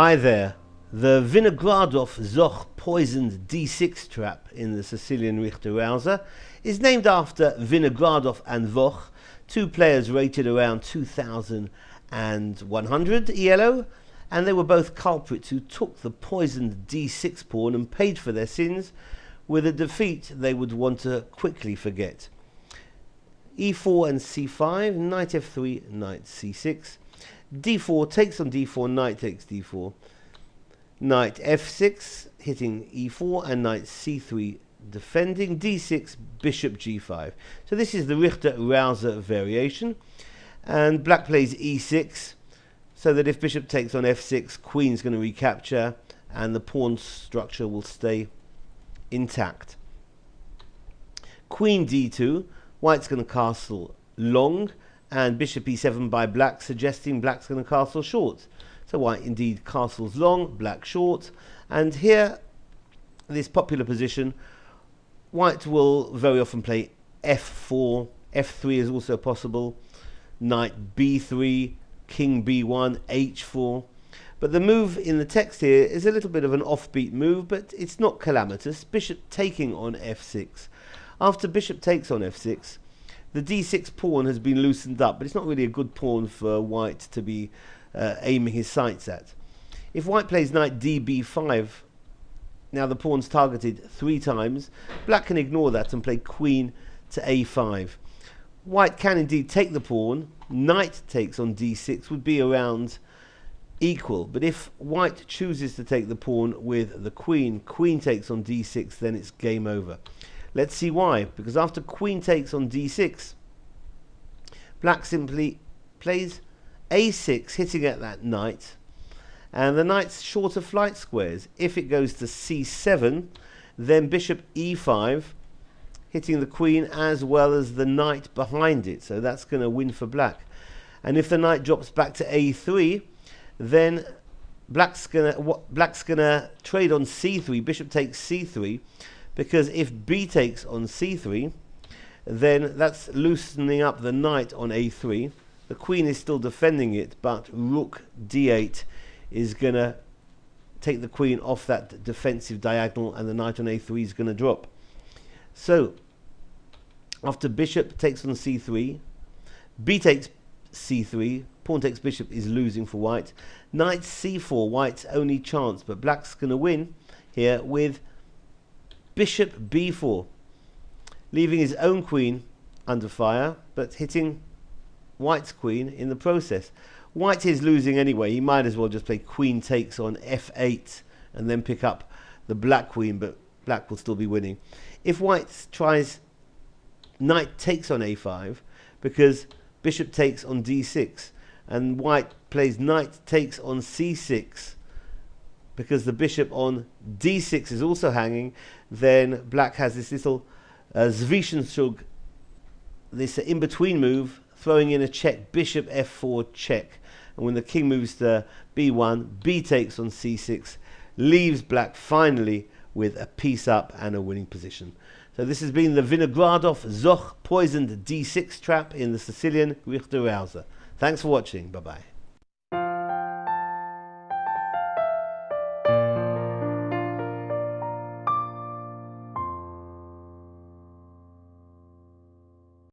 Hi there. The Vinogradov Zoch poisoned d6 trap in the Sicilian Richter Rauzer is named after Vinogradov and Zoch, two players rated around 2100 ELO, and they were both culprits who took the poisoned d6 pawn and paid for their sins with a defeat they would want to quickly forget. e4 and c5, knight f3, knight c6, d4 takes on d4, knight takes d4, knight f6 hitting e4 and knight c3 defending, d6, bishop g5. So this is the Richter Rauzer variation, and black plays e6 so that if bishop takes on f6, queen's going to recapture and the pawn structure will stay intact. Queen d2, white's going to castle long, and bishop e7 by black, suggesting black's going to castle short. So white indeed castles long, black short, and here, this popular position, white will very often play f4, f3 is also possible, knight b3, king b1, h4. But the move in the text here is a little bit of an offbeat move, but it's not calamitous. Bishop taking on f6. After bishop takes on f6, the d6 pawn has been loosened up, but it's not really a good pawn for white to be aiming his sights at. If white plays knight db5, now the pawn's targeted 3 times, black can ignore that and play queen to a5. White can indeed take the pawn, knight takes on d6 would be around equal, but if white chooses to take the pawn with the queen, queen takes on d6, then it's game over. Let's see why. Because after queen takes on d6, black simply plays a6, hitting at that knight, and the knight's short of flight squares. If it goes to c7, then bishop e5, hitting the queen as well as the knight behind it, so that's going to win for black. And if the knight drops back to a3, then black's gonna trade on c3, bishop takes c3, because if b takes on c3, then that's loosening up the knight on a3. The queen is still defending it, but rook d8 is going to take the queen off that defensive diagonal, and the knight on a3 is going to drop. So, after bishop takes on c3, b takes c3, pawn takes bishop is losing for white. Knight c4, white's only chance, but black's going to win here with bishop b4, leaving his own queen under fire, but hitting white's queen in the process. White is losing anyway. He might as well just play queen takes on f8 and then pick up the black queen, but black will still be winning. If white tries knight takes on a5, because bishop takes on d6, and white plays knight takes on c6, because the bishop on d6 is also hanging, then black has this little Zwischenzug, this in-between move, throwing in a check, bishop f4 check. And when the king moves to b1, b takes on c6, leaves black finally with a piece up and a winning position. So this has been the Vinogradov Zoch poisoned d6 trap in the Sicilian Richter Rauzer. Thanks for watching. Bye-bye.